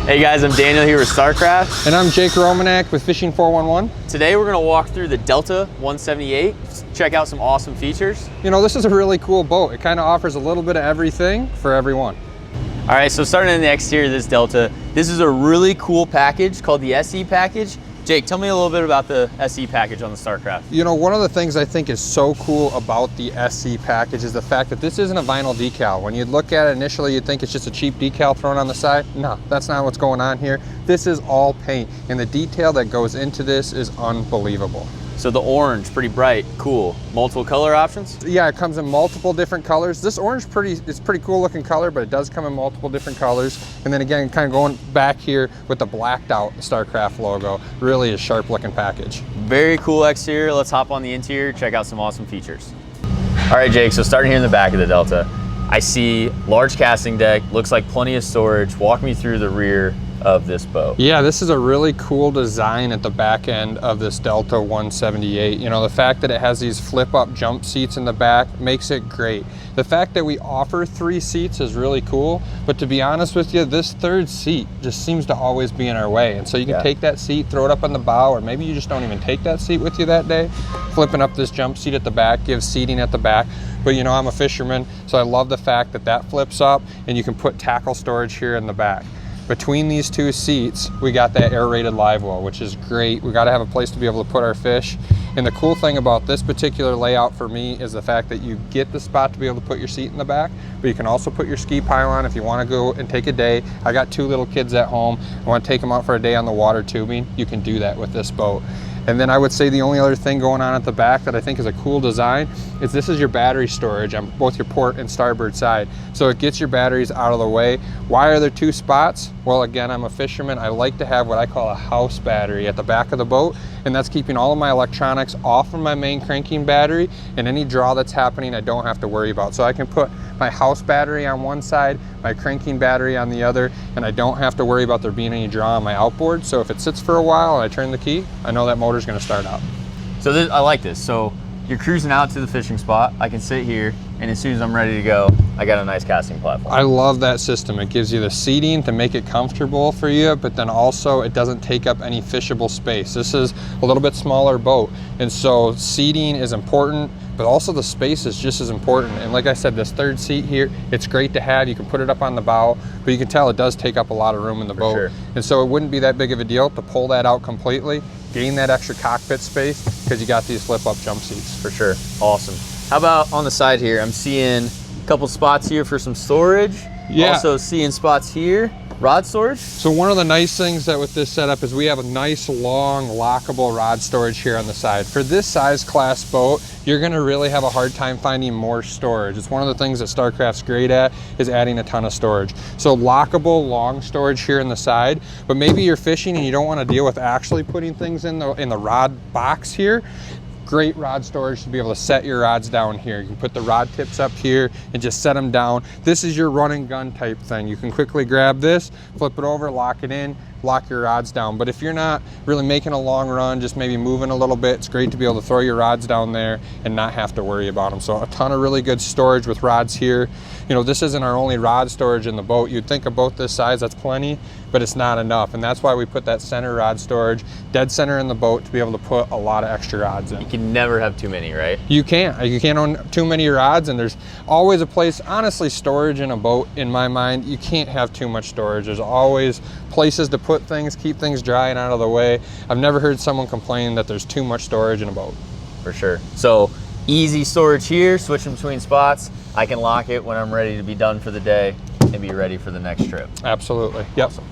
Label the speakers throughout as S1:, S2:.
S1: Hey guys, I'm Daniel here with Starcraft.
S2: And I'm Jake Romanek with Fishing 411.
S1: Today we're gonna walk through the Delta 178, check out some awesome features.
S2: You know, this is a really cool boat. It kind of offers a little bit of everything for everyone.
S1: All right, so starting in the exterior of this Delta, this is a really cool package called the SE package. Jake, tell me a little bit about the SE package on the Starcraft.
S2: You know, one of the things I think is so cool about the SE package is the fact that this isn't a vinyl decal. When you look at it initially, you'd think it's just a cheap decal thrown on the side. No, that's not what's going on here. This is all paint, and the detail that goes into this is unbelievable.
S1: So the orange, pretty bright, cool. Multiple color options?
S2: Yeah, it comes in multiple different colors. This orange is pretty cool looking color, but it does come in multiple different colors. And then again, kind of going back here with the blacked out Starcraft logo, really a sharp looking package.
S1: Very cool exterior. Let's hop on the interior, check out some awesome features. All right, Jake, so starting here in the back of the Delta, I see large casting deck, looks like plenty of storage. Walk me through the rear of this boat.
S2: Yeah, this is a really cool design at the back end of this Delta 178. You know, the fact that it has these flip up jump seats in the back makes it great. The fact that we offer 3 seats is really cool, but to be honest with you, this third seat just seems to always be in our way. And so you can take that seat, throw it up on the bow, or maybe you just don't even take that seat with you that day. Flipping up this jump seat at the back gives seating at the back. But you know, I'm a fisherman, so I love the fact that that flips up and you can put tackle storage here in the back. Between these 2 seats, we got that aerated live well, which is great. We gotta have a place to be able to put our fish. And the cool thing about this particular layout for me is the fact that you get the spot to be able to put your seat in the back, but you can also put your ski pylon if you wanna go and take a day. I got 2 little kids at home. I wanna take them out for a day on the water tubing. You can do that with this boat. And then I would say the only other thing going on at the back that I think is a cool design is this is your battery storage on both your port and starboard side. So it gets your batteries out of the way. Why are there 2 spots? Well, again, I'm a fisherman. I like to have what I call a house battery at the back of the boat, and that's keeping all of my electronics off of my main cranking battery, and any draw that's happening, I don't have to worry about. So I can put my house battery on one side, my cranking battery on the other, and I don't have to worry about there being any draw on my outboard. So if it sits for a while and I turn the key, I know that motor's gonna start up.
S1: So I like this. So you're cruising out to the fishing spot. I can sit here, and as soon as I'm ready to go, I got a nice casting platform.
S2: I love that system. It gives you the seating to make it comfortable for you, but then also it doesn't take up any fishable space. This is a little bit smaller boat, and so seating is important, but also the space is just as important. And like I said, this third seat here, it's great to have. You can put it up on the bow, but you can tell it does take up a lot of room in the boat.
S1: Sure.
S2: And so it wouldn't be that big of a deal to pull that out completely, gain that extra cockpit space, because you got these flip up jump seats.
S1: For sure, awesome. How about on the side here? I'm seeing a couple spots here for some storage.
S2: Yeah.
S1: Also seeing spots here, rod storage.
S2: So one of the nice things that with this setup is we have a nice long lockable rod storage here on the side. For this size class boat, you're gonna really have a hard time finding more storage. It's one of the things that Starcraft's great at, is adding a ton of storage. So lockable long storage here in the side, but maybe you're fishing and you don't wanna deal with actually putting things in the rod box here. Great rod storage to be able to set your rods down here. You can put the rod tips up here and just set them down. This is your run and gun type thing. You can quickly grab this, flip it over, lock it in, lock your rods down. But if you're not really making a long run, just maybe moving a little bit, it's great to be able to throw your rods down there and not have to worry about them. So a ton of really good storage with rods here. You know, this isn't our only rod storage in the boat. You'd think a boat this size, that's plenty, but it's not enough. And that's why we put that center rod storage dead center in the boat to be able to put a lot of extra rods in.
S1: You can never have too many, right?
S2: You can't own too many rods, and there's always a place. Honestly, storage in a boat, in my mind, you can't have too much storage. There's always places to put things, keep things dry and out of the way. I've never heard someone complain that there's too much storage in a boat.
S1: For sure. So easy storage here, switching between spots. I can lock it when I'm ready to be done for the day and be ready for the next trip.
S2: Absolutely. Yep. Awesome.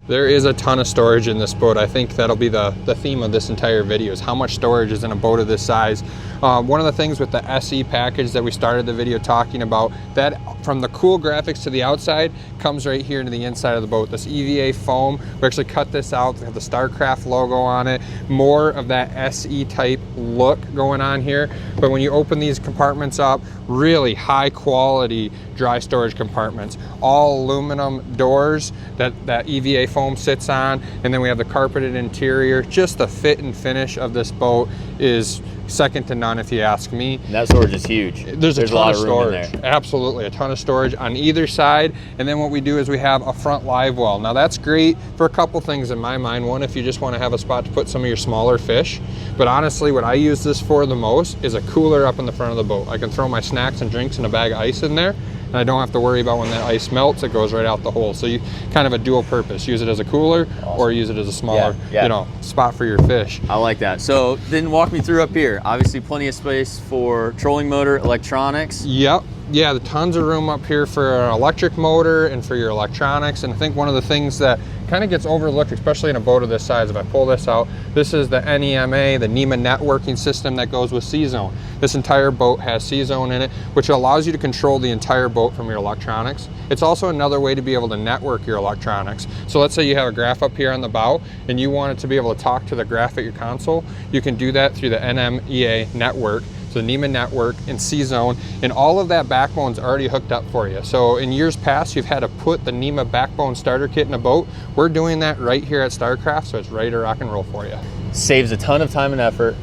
S2: There is a ton of storage in this boat. I think that'll be the theme of this entire video, is how much storage is in a boat of this size. One of the things with the SE package that we started the video talking about, that from the cool graphics to the outside comes right here into the inside of the boat. This EVA foam, we actually cut this out. We have the Starcraft logo on it. More of that SE type look going on here. But when you open these compartments up, really high quality dry storage compartments. All aluminum doors that EVA foam sits on. And then we have the carpeted interior. Just the fit and finish of this boat is second to none if you ask me.
S1: And that storage is huge.
S2: There's a ton of
S1: room
S2: storage.
S1: in there.
S2: Absolutely, a ton of storage on either side. And then what we do is we have a front live well. Now that's great for a couple things in my mind. One, if you just want to have a spot to put some of your smaller fish. But honestly, what I use this for the most is a cooler up in the front of the boat. I can throw my snacks and drinks and a bag of ice in there, and I don't have to worry about when that ice melts, it goes right out the hole. So you kind of a dual purpose. Use it as a cooler or use it as a smaller, you know, spot for your fish.
S1: I like that. So then walk me through up here. Obviously plenty of space for trolling motor, electronics.
S2: Yep. Yeah, the tons of room up here for an electric motor and for your electronics. And I think one of the things that kind of gets overlooked, especially in a boat of this size, if I pull this out, this is the NEMA, the NEMA networking system that goes with C-Zone. This entire boat has C-Zone in it, which allows you to control the entire boat from your electronics. It's also another way to be able to network your electronics. So let's say you have a graph up here on the bow and you want it to be able to talk to the graph at your console. You can do that through the NEMA network. So the NEMA network and C-Zone, and all of that backbone's already hooked up for you. So in years past, you've had to put the NEMA backbone starter kit in a boat. We're doing that right here at StarCraft, so it's ready to rock and roll for you.
S1: Saves a ton of time and effort.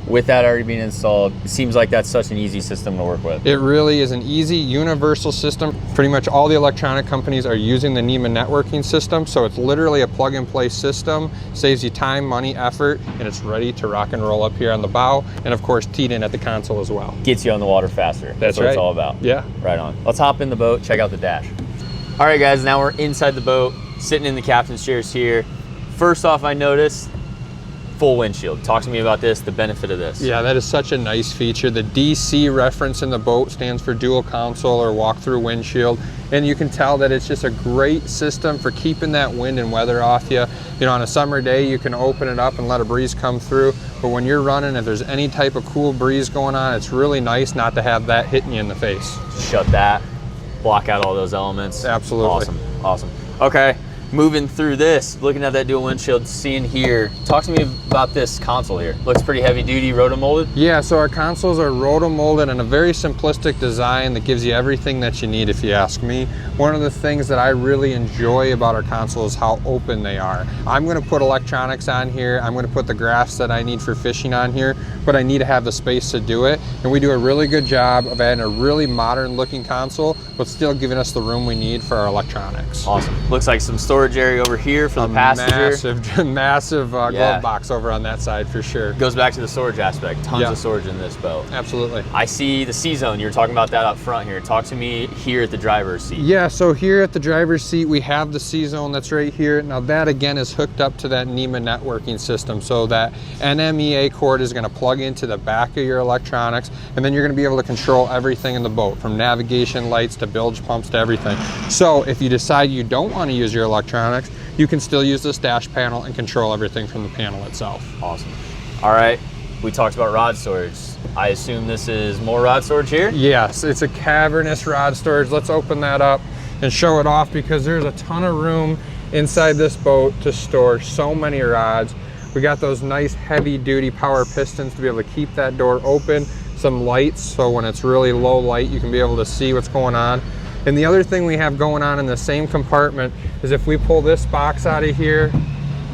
S1: With that already being installed, it seems like that's such an easy system to work with.
S2: It really is an easy, universal system. Pretty much all the electronic companies are using the NEMA networking system, so it's literally a plug-and-play system. Saves you time, money, effort, and it's ready to rock and roll up here on the bow, and of course, teed in at the console as well.
S1: Gets you on the water faster.
S2: That's
S1: what
S2: right.
S1: It's all about.
S2: Yeah.
S1: Right on. Let's hop in the boat, check out the dash. All right, guys, now we're inside the boat, sitting in the captain's chairs here. First off, I noticed full windshield. Talk to me about this, the benefit of this.
S2: Yeah, that is such a nice feature. The DC reference in the boat stands for dual console or walk-through windshield. And you can tell that it's just a great system for keeping that wind and weather off you. You know, on a summer day, you can open it up and let a breeze come through. But when you're running, if there's any type of cool breeze going on, it's really nice not to have that hitting you in the face.
S1: Shut that, block out all those elements.
S2: Absolutely.
S1: Awesome, awesome. Okay. Moving through this, looking at that dual windshield, seeing here, talk to me about this console here. Looks pretty heavy duty, rotomolded.
S2: Yeah, so our consoles are rotomolded and a very simplistic design that gives you everything that you need, if you ask me. One of the things that I really enjoy about our console is how open they are. I'm gonna put electronics on here, I'm gonna put the graphs that I need for fishing on here, but I need to have the space to do it. And we do a really good job of adding a really modern looking console, but still giving us the room we need for our electronics.
S1: Awesome. Looks like some storage area over here for the passenger.
S2: Massive glove box over on that side for sure.
S1: Goes back to the storage aspect. Tons of storage in this boat.
S2: Absolutely.
S1: I see the C-Zone. You were talking about that up front here. Talk to me here at the driver's seat.
S2: Yeah, so here at the driver's seat, we have the C-Zone that's right here. Now that again is hooked up to that NEMA networking system. So that NMEA cord is gonna plug into the back of your electronics, and then you're gonna be able to control everything in the boat, from navigation lights to bilge pumps to everything. So if you decide you don't wanna use your electronics, you can still use this dash panel and control everything from the panel itself.
S1: Awesome. All right, we talked about rod storage. I assume this is more rod storage here?
S2: Yes, it's a cavernous rod storage. Let's open that up and show it off because there's a ton of room inside this boat to store so many rods. We got those nice heavy duty power pistons to be able to keep that door open. Some lights, so when it's really low light, you can be able to see what's going on. And the other thing we have going on in the same compartment is if we pull this box out of here,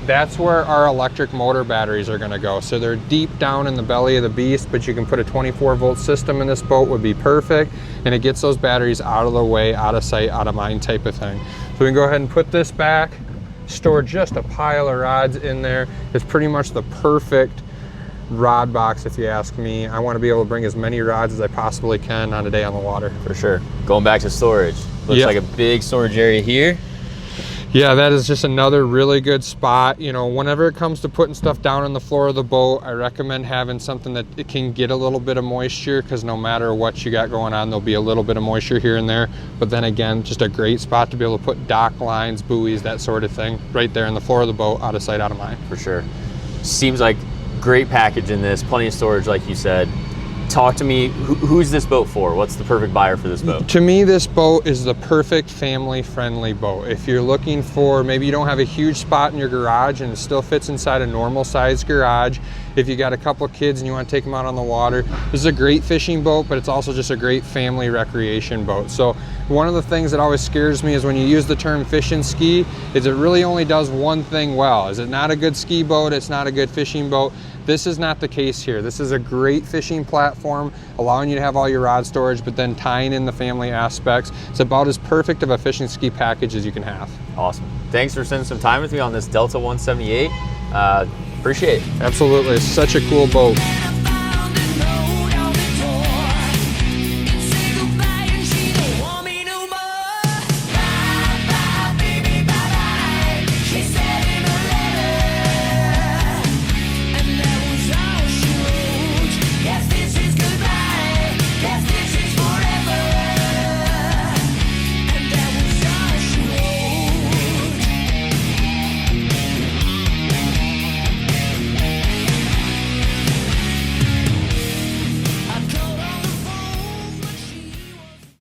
S2: that's where our electric motor batteries are gonna go. So they're deep down in the belly of the beast, but you can put a 24-volt system in this boat, would be perfect. And it gets those batteries out of the way, out of sight, out of mind type of thing. So we can go ahead and put this back, store just a pile of rods in there. It's pretty much the perfect rod box, if you ask me. I want to be able to bring as many rods as I possibly can on a day on the water.
S1: For sure. Going back to storage. Looks like a big storage area here.
S2: Yeah, that is just another really good spot. You know, whenever it comes to putting stuff down on the floor of the boat, I recommend having something that it can get a little bit of moisture, because no matter what you got going on, there'll be a little bit of moisture here and there. But then again, just a great spot to be able to put dock lines, buoys, that sort of thing, right there in the floor of the boat, out of sight, out of mind.
S1: For sure. Seems like great package in this, plenty of storage like you said. Talk to me, who's this boat for? What's the perfect buyer for this boat?
S2: To me, this boat is the perfect family-friendly boat. If you're looking for, maybe you don't have a huge spot in your garage and it still fits inside a normal sized garage. If you got a couple kids and you want to take them out on the water, this is a great fishing boat, but it's also just a great family recreation boat. So One of the things that always scares me is when you use the term fish and ski, is it really only does one thing well. Is it not a good ski boat? It's not a good fishing boat. This is not the case here. This is a great fishing platform, allowing you to have all your rod storage, but then tying in the family aspects. It's about as perfect of a fishing ski package as you can have.
S1: Awesome. Thanks for spending some time with me on this Delta 178. Appreciate it.
S2: Absolutely, it's such a cool boat.